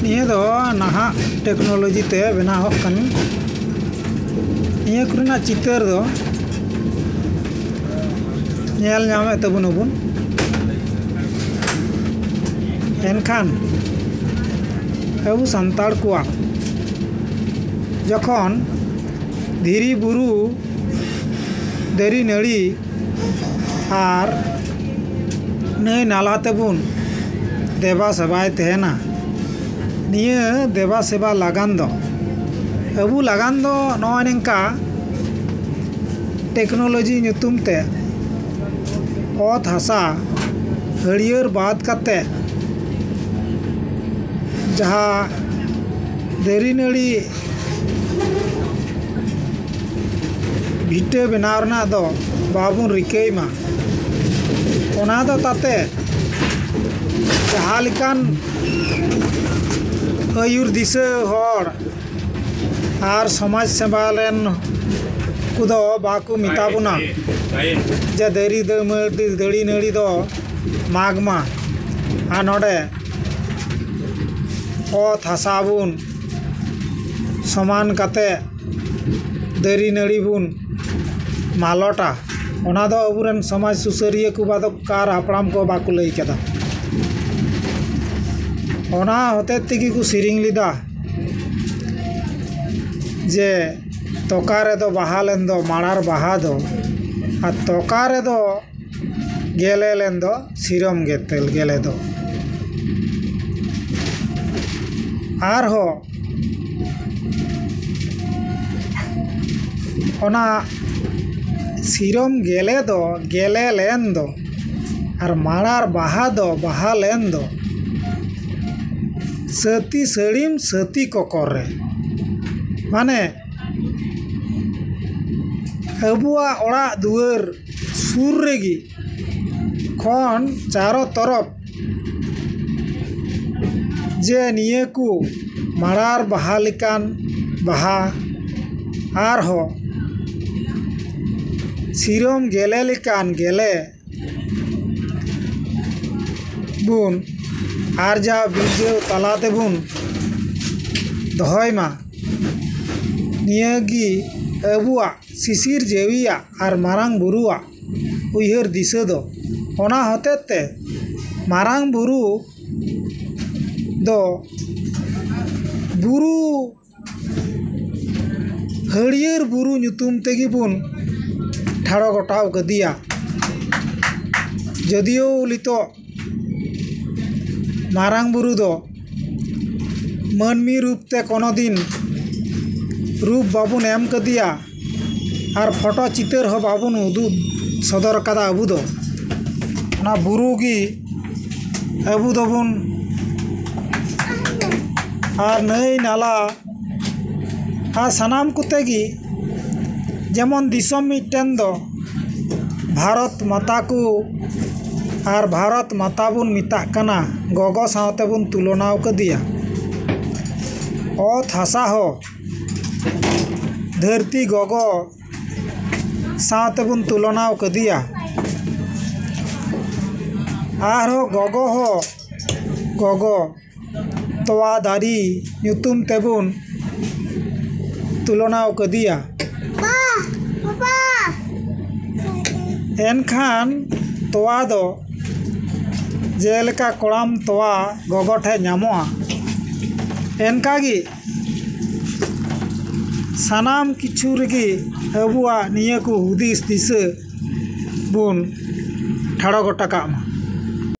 निये दो नाहा टेक्नोलॉजी ते बनाव कन निये कुरना चितर दो नेल नामे तबुनबुन एनखान अबु सांताड़ कुआ जखन धीरी बुरु दरी नड़ी आर नई नाला तेबुन देवा सेवाय तहना निये देवा सेवा लगान दो अबु लगान दो नॉय निंका टेक्नोलॉजी ᱧᱩᱛᱩᱢ ते ओत हासा हरियर बाद कते जहाँ दरी नड़ी भिटे बनाव रना दो बाबुन रिकई मा ओना दो ताते जहाँ लिकान आयुर दिशा हर आर समाज सेवा लेन कुदो बाकु मिताबुना जे दरी दड़ी नड़ी दो मागमा आ नोडे ओत हासाबुन समान कते दरी नड़ी बुन मालोटा ओना दो अबुरेन समाज सुसरिया को बादकार हापड़ाम को बाकु लई केदा ओना होते तिगी को सिरिंग लिदा जे तोकारे दो बाहा लेन दो माड़ार बाहा दो आ तोकारे दो गेले लेन दो सिरम गेतेल गेले दो आर हो ओना सिरम गेले दो गेले लेन दो आर माड़ार बाहा दो बाहा लेन दो सती सड़ीम सती कोकर रे माने अबुआ ओड़ा दुआर सुर रेगी खन चारों तरफ जे निये को माड़ार बाहा लिकान बाहा आर हो सिरम गेले लिकान गेले बुन आर जा वीडियो तलाते बुन दहयमा नियगी अबुआ सिसिर जेविया आर मारांग बुरुआ उयहर दिशा दो ओना होतेते मारांग बुरु दो बुरु हरियर बुरु ᱧᱩᱛᱩᱢ तेगी बुन ठाड़ो गोटाव कदिया जदियो लितो मारांग बुरु दो मानमी रूप ते कोनो दिन रूप बाबुन एम कदिया आर फोटो चितर हो बाबुन उदुग सदर कदा अबु दो ना बुरु गी अबु दोबुन आर नई नाला आ सनाम कुतेगी जेमन दिसम मिटन दो भारत माता को आर भारत माता बुन मिता कना गोगो सावते बुन तुलनाव कदिया ओत हासा हो धरती गोगो सावते बुन तुलनाव कदिया आर हो गोगो तोवा दारी ᱧᱩᱛᱩᱢ तेबुन तुलनाव कदिया एनखान तोवा दो जेलेका कोड़ाम तोवा गोगो ठे ᱧामोआ एनकागी सानाम किछु रेगी अबुआ निये को हुदिस दिशा बुन ठाड़ो गोटा कामा।